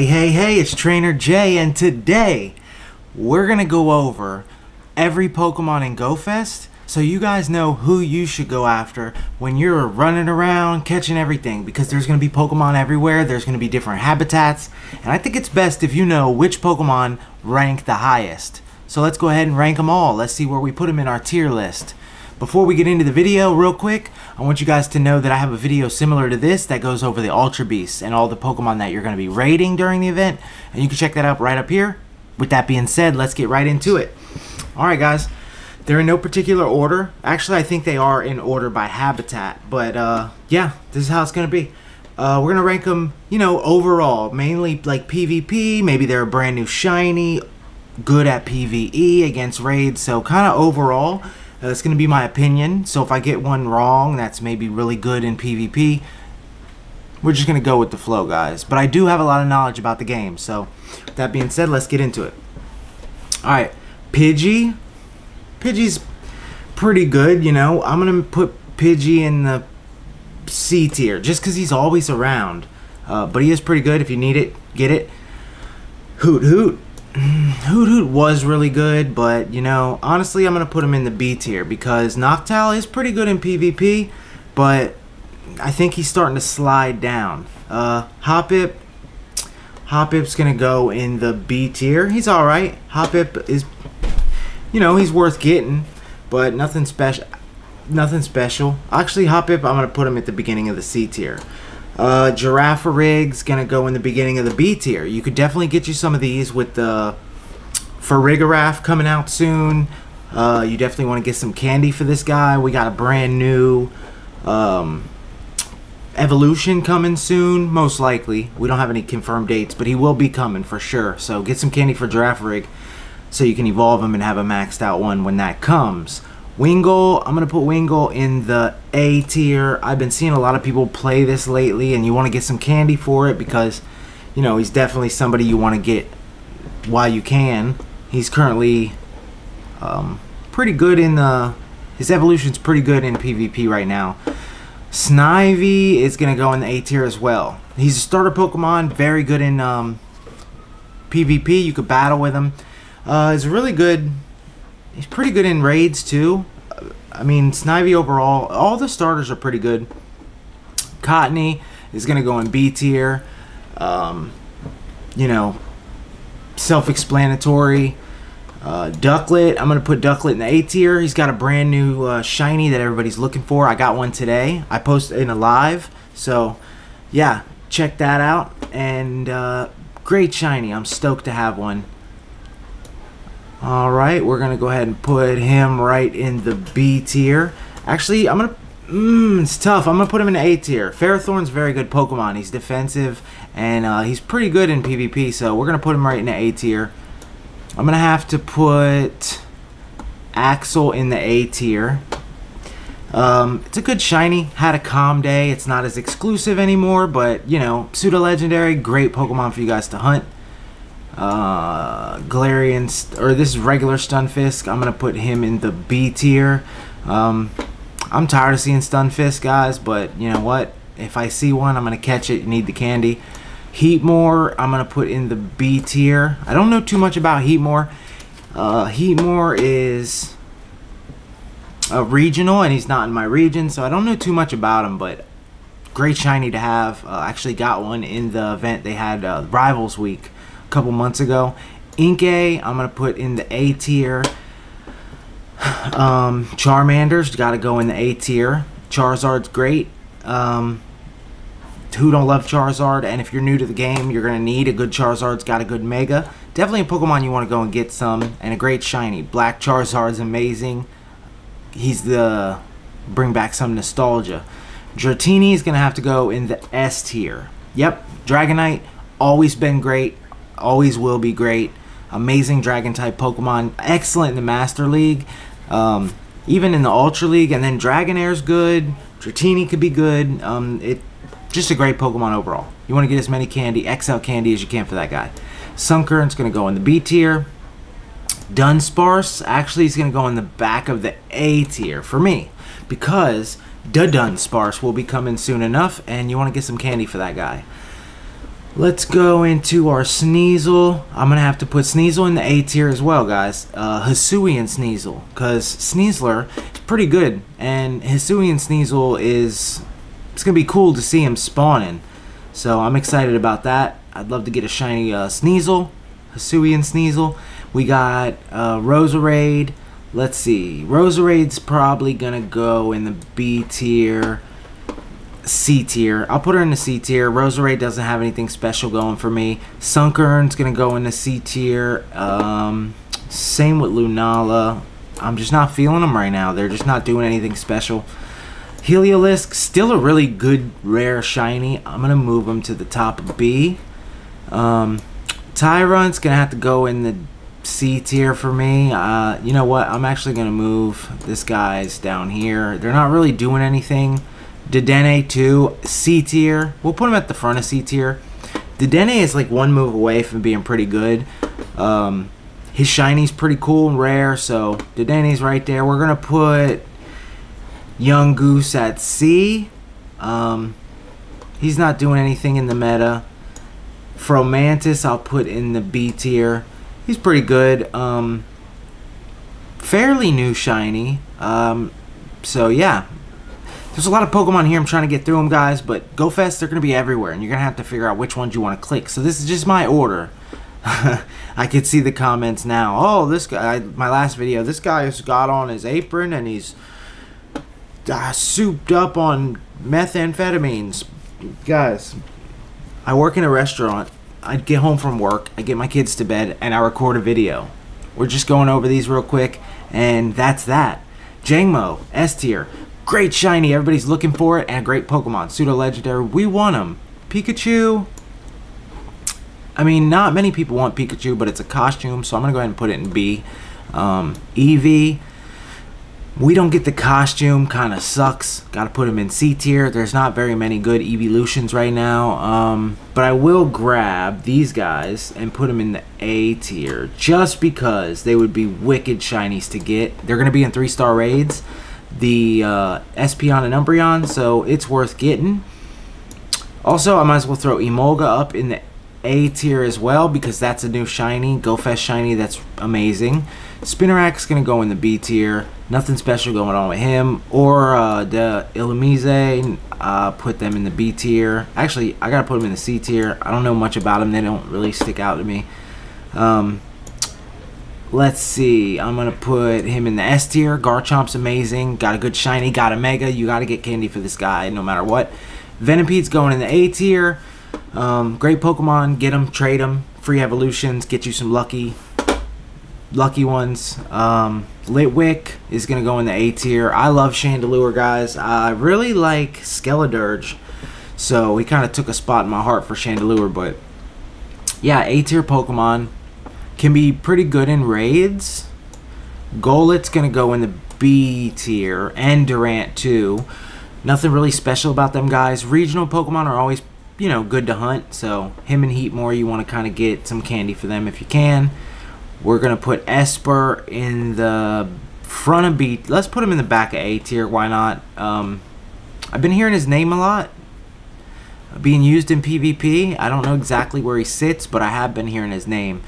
Hey, it's Trainer Jay, and today we're gonna go over every Pokemon in GoFest so you guys know who you should go after when you're running around catching everything, because there's gonna be Pokemon everywhere, there's gonna be different habitats, and I think it's best if you know which Pokemon rank the highest. So let's go ahead and rank them all. Let's see where we put them in our tier list. Before we get into the video, real quick, I want you guys to know that I have a video similar to this that goes over the Ultra Beasts and all the Pokemon that you're going to be raiding during the event, and you can check that out right up here. With that being said, let's get right into it. Alright guys, they're in no particular order. Actually, I think they are in order by habitat, but yeah, this is how it's going to be. We're going to rank them, overall, mainly like PvP, maybe they're a brand new shiny, good at PvE against raids, so kind of overall. That's going to be my opinion, so if I get one wrong that's maybe really good in PvP, we're just going to go with the flow, guys. But I do have a lot of knowledge about the game, so with that being said, let's get into it. Alright, Pidgey. Pidgey's pretty good, I'm going to put Pidgey in the C tier, just because he's always around. But he is pretty good. If you need it, get it. Hoot Hoot. Hoot Hoot was really good, but honestly, I'm gonna put him in the B tier because Noctowl is pretty good in PvP, but I think he's starting to slide down. Hoppip. Hoppip's gonna go in the B tier. He's alright. Hoppip is, he's worth getting, but nothing special. Nothing special. Actually, Hoppip, I'm gonna put him at the beginning of the C tier. Girafarig's gonna go in the beginning of the B tier. You could definitely get you some of these with the Farigiraf coming out soon. You definitely want to get some candy for this guy. We got a brand new evolution coming soon, most likely. We don't have any confirmed dates, but he will be coming for sure. So get some candy for Girafarig so you can evolve him and have a maxed out one when that comes. Wingull, I'm going to put Wingull in the A tier. I've been seeing a lot of people play this lately, and you want to get some candy for it because, he's definitely somebody you want to get while you can. He's currently pretty good in the... His evolution's pretty good in PvP right now. Snivy is going to go in the A tier as well. He's a starter Pokemon, very good in PvP. You could battle with him. He's really good... He's pretty good in raids too. I mean, Snivy overall, all the starters are pretty good. Cottony is going to go in B tier. Self-explanatory. Ducklet, I'm going to put Ducklet in the A tier. He's got a brand new shiny that everybody's looking for. I got one today. I posted in a live. So, yeah, check that out. And great shiny. I'm stoked to have one. Alright, we're going to go ahead and put him right in the B tier. Actually, I'm going to... it's tough. I'm going to put him in the A tier. Ferrothorn's a very good Pokemon. He's defensive, and he's pretty good in PvP, so we're going to put him right in the A tier. I'm going to have to put Axel in the A tier. It's a good shiny. Had a calm day. It's not as exclusive anymore, but, pseudo-legendary. Great Pokemon for you guys to hunt. Galarian, or this is regular Stunfisk. I'm gonna put him in the B tier. I'm tired of seeing Stunfisk, guys, but you know what? If I see one, I'm gonna catch it. You need the candy. Heatmore, I'm gonna put in the B tier. I don't know too much about Heatmore. Heatmore is a regional, and he's not in my region, so I don't know too much about him. But great shiny to have. Actually got one in the event they had Rivals Week couple months ago. Inkay, I'm gonna put in the A tier. Charmander's got to go in the A tier. Charizard's great. Who don't love Charizard? And if you're new to the game, you're gonna need a good Charizard. It's got a good Mega. Definitely a Pokemon you want to go and get some, and a great shiny. Black Charizard's amazing. He's the bring back some nostalgia. Dratini is gonna have to go in the S tier. Yep, Dragonite, always been great. Always will be great. Amazing dragon type Pokemon. Excellent in the Master League. Even in the Ultra League. And then Dragonair's good. Dratini could be good. Just a great Pokemon overall. You want to get as many candy, XL candy as you can for that guy. Sunkern's going to go in the B tier. Dunsparce actually is going to go in the back of the A tier for me. Because the Dunsparce will be coming soon enough. And you want to get some candy for that guy. Let's go into our Sneasel. I'm going to have to put Sneasel in the A tier as well, guys. Hisuian Sneasel, because Sneasler is pretty good, and Hisuian Sneasel is... it's going to be cool to see him spawning. So I'm excited about that. I'd love to get a shiny Sneasel, Hisuian Sneasel. We got Roserade. Let's see. Roserade's probably going to go in the B tier. C tier. I'll put her in the C tier. Roserade doesn't have anything special going for me. Sunkern's gonna go in the C tier. Same with Lunala. I'm just not feeling them right now. They're just not doing anything special. Heliolisk, still a really good rare shiny. I'm gonna move him to the top of B. Tyrunt's gonna have to go in the C tier for me. You know what? I'm actually gonna move this guy's down here. They're not really doing anything. Dedenne 2, C tier. We'll put him at the front of C tier. Dedenne is like one move away from being pretty good. His shiny's pretty cool and rare, so Dedenne's right there. We're going to put Yungoos at C. He's not doing anything in the meta. Fromantis I'll put in the B tier. He's pretty good. Fairly new shiny. So yeah. There's a lot of Pokemon here. I'm trying to get through them, guys, but GoFest, they're going to be everywhere, and you're going to have to figure out which ones you want to click. So this is just my order. I could see the comments now. Oh, this guy, my last video, this guy has got on his apron, and he's souped up on methamphetamines. Guys, I work in a restaurant. I get home from work, I get my kids to bed, and I record a video. We're just going over these real quick, and that's that. Jangmo, S tier. Great shiny, everybody's looking for it, and a great Pokemon. Pseudo legendary, we want him. Pikachu, I mean, not many people want Pikachu, but it's a costume, so I'm gonna go ahead and put it in B. Eevee, we don't get the costume, kind of sucks. Gotta put him in C tier. There's not very many good evolutions right now, but I will grab these guys and put them in the A tier, just because they would be wicked shinies to get. They're gonna be in 3-star raids. The Espeon and Umbreon, so it's worth getting. Also, I might as well throw Emolga up in the A tier as well, because that's a new shiny, GoFest shiny, that's amazing. Spinarak's gonna go in the B tier. Nothing special going on with him. Or the Illumise, put them in the B tier. Actually, I gotta put them in the C tier. I don't know much about them, they don't really stick out to me. Let's see, I'm going to put him in the S tier. Garchomp's amazing. Got a good shiny, got a mega. You got to get candy for this guy no matter what. Veniped's going in the A tier. Great Pokemon. Get them, trade them. Free evolutions. Get you some lucky ones. Litwick is going to go in the A tier. I love Chandelure, guys. I really like Skeledirge. So he kind of took a spot in my heart for Chandelure. But yeah, A tier Pokemon. Can be pretty good in raids. Golit's gonna go in the B tier, and Durant too. Nothing really special about them guys. Regional Pokemon are always, you know, good to hunt. So him and Heatmore, you want to kind of get some candy for them if you can. We're gonna put Esper in the front of B. Let's put him in the back of A tier. Why not? I've been hearing his name a lot, being used in PvP. I don't know exactly where he sits, but I have been hearing his name.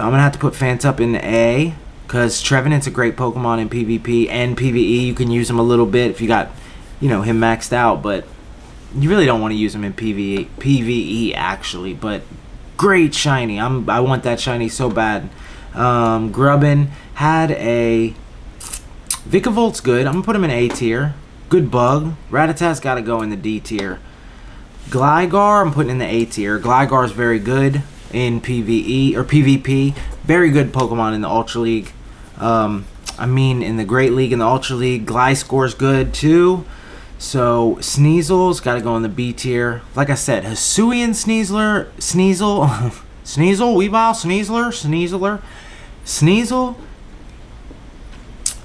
I'm gonna have to put Phantup in the A, because Trevenant's a great Pokemon in PvP and PvE. You can use him a little bit if you got, you know, him maxed out, but you really don't want to use him in PvE actually. But great shiny. I want that shiny so bad. Grubbin had a Vikavolt's good. I'm gonna put him in A tier. Good bug. Rattatat's got to go in the D tier. Gligar, I'm putting in the A tier. Gligar's very good in PvE or PvP. Very good Pokemon in the Ultra League. I mean, in the Great League and the Ultra League. Gliscor's good too. So Sneasel's got to go in the B tier. Like I said, Hisuian Sneasel, Weavile, Sneasel.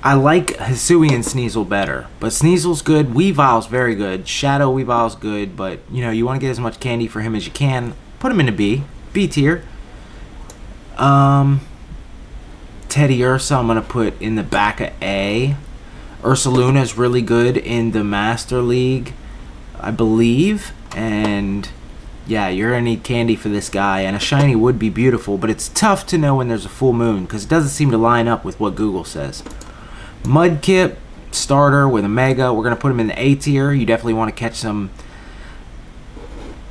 I like Hisuian Sneasel better, but Sneasel's good. Weavile's very good. Shadow Weavile's good, but you know, you want to get as much candy for him as you can. Put him in a B tier. Teddiursa I'm gonna put in the back of A. Ursaluna is really good in the Master League, I believe, and yeah, you're gonna need candy for this guy, and a shiny would be beautiful, but it's tough to know when there's a full moon because it doesn't seem to line up with what Google says. Mudkip, starter with a mega. We're gonna put him in the A tier. You definitely want to catch some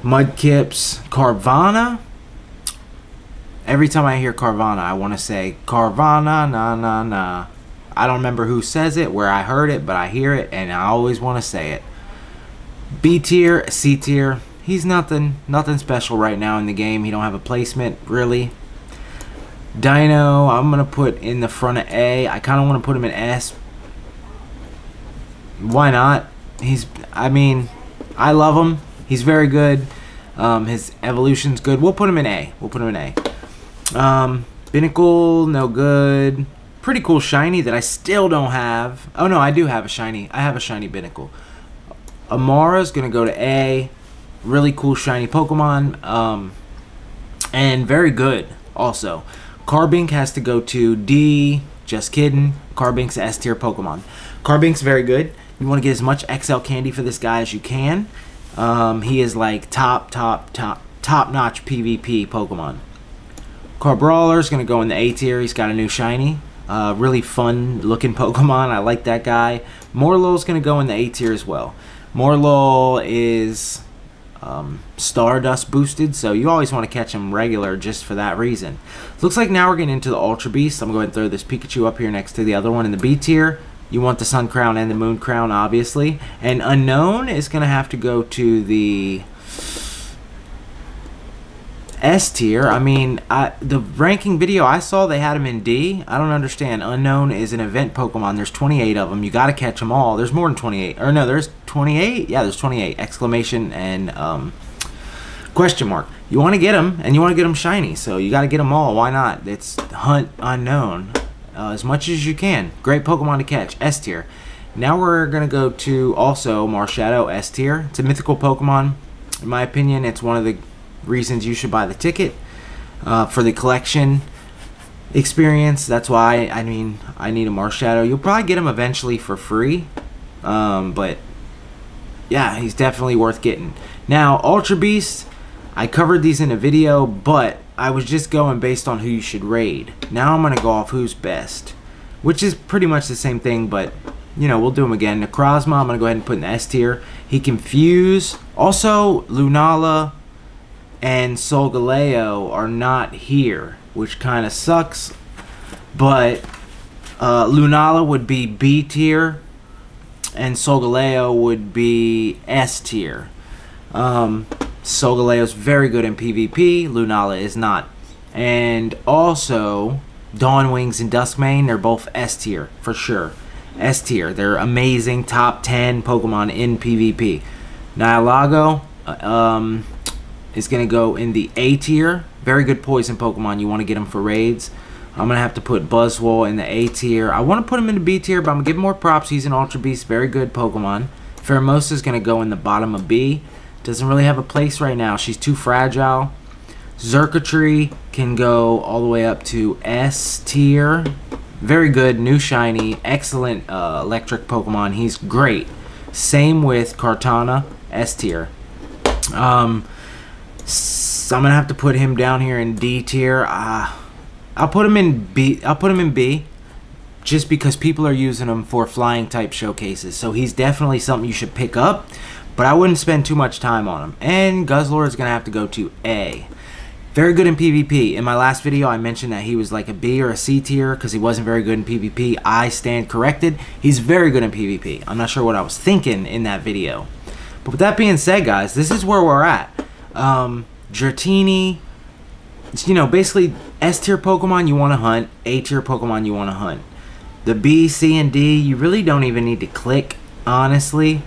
Mudkips. Carvanha. Every time I hear Carvanha, I want to say Carvanha, na na na. I don't remember who says it, where I heard it, but I hear it, and I always want to say it. B tier, C tier. He's nothing special right now in the game. He don't have a placement, really. Dino, I'm going to put in the front of A. I kind of want to put him in S. Why not? I mean, I love him. He's very good. His evolution's good. We'll put him in A. Binnacle, no good. Pretty cool shiny that I still don't have. Oh no, I do have a shiny. I have a shiny Binnacle. Amara's gonna go to A. Really cool shiny Pokemon. And very good also. Carbink has to go to D. Just kidding. Carbink's S tier Pokemon. Carbink's very good. You want to get as much XL candy for this guy as you can. He is like top-notch PvP Pokemon. Carbrawler is going to go in the A tier. He's got a new shiny. Really fun looking Pokemon. I like that guy. Morlul is going to go in the A tier as well. Morlul is Stardust boosted, so you always want to catch him regular just for that reason. Looks like now we're getting into the Ultra Beast. I'm going to throw this Pikachu up here next to the other one in the B tier. You want the Sun Crown and the Moon Crown, obviously. And Unknown is going to have to go to the S tier. I mean, the ranking video I saw, they had him in D. I don't understand. Unknown is an event Pokemon. There's 28 of them. You got to catch them all. There's more than 28. Or no, there's 28? Yeah, there's 28. Exclamation and question mark. You want to get them, and you want to get them shiny. So you got to get them all. Why not? It's Hunt Unknown. As much as you can. Great Pokemon to catch. S tier. Now we're going to go to also Marshadow, S tier. It's a mythical Pokemon. In my opinion, it's one of the reasons you should buy the ticket for the collection experience. That's why, I mean, I need a Marshadow. You'll probably get him eventually for free. But, yeah, he's definitely worth getting. Now, Ultra Beast, I covered these in a video, but I was just going based on who you should raid. Now I'm going to go off who's best, which is pretty much the same thing, but, you know, we'll do them again. Necrozma, I'm going to go ahead and put in the S tier. He can fuse. Also, Lunala and Solgaleo are not here, which kind of sucks, but Lunala would be B tier, and Solgaleo would be S tier. Solgaleo's very good in PvP. Lunala is not. And also, Dawnwings and Duskmane, they're both S tier, for sure. S tier. They're amazing, top 10 Pokemon in PvP. Nihilago is going to go in the A tier. Very good poison Pokemon. You want to get them for raids. I'm going to have to put Buzzwole in the A tier. I want to put him in the B tier, but I'm going to give him more props. He's an Ultra Beast. Very good Pokemon. Pheromosa is going to go in the bottom of B. Doesn't really have a place right now. She's too fragile. Xurkitree can go all the way up to S tier. Very good, new shiny, excellent electric Pokemon. He's great. Same with Kartana, S tier. I'm gonna have to put him down here in D tier. I'll put him in B. I'll put him in B, just because people are using him for flying type showcases. So he's definitely something you should pick up. But I wouldn't spend too much time on him. And Guzzlord is going to have to go to A. Very good in PvP. In my last video, I mentioned that he was like a B or a C tier because he wasn't very good in PvP. I stand corrected. He's very good in PvP. I'm not sure what I was thinking in that video. But with that being said, guys, this is where we're at. Dratini, you know, basically S tier Pokemon you want to hunt. A tier Pokemon you want to hunt. The B, C, and D, you really don't even need to click, honestly.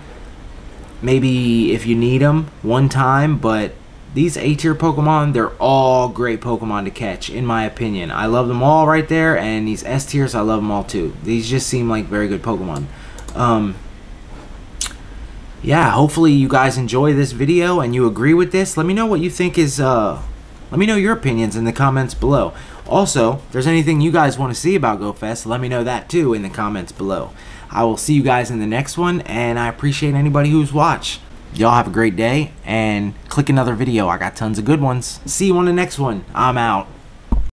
Maybe if you need them one time, but these A tier Pokemon, they're all great Pokemon to catch, in my opinion. I love them all right there, and these S tiers, I love them all too. These just seem like very good Pokemon. Yeah, hopefully you guys enjoy this video and you agree with this. Let me know what you think is, let me know your opinions in the comments below. Also, if there's anything you guys want to see about GoFest, let me know that too in the comments below. I will see you guys in the next one, and I appreciate anybody who's watched. Y'all have a great day, and click another video. I got tons of good ones. See you on the next one. I'm out.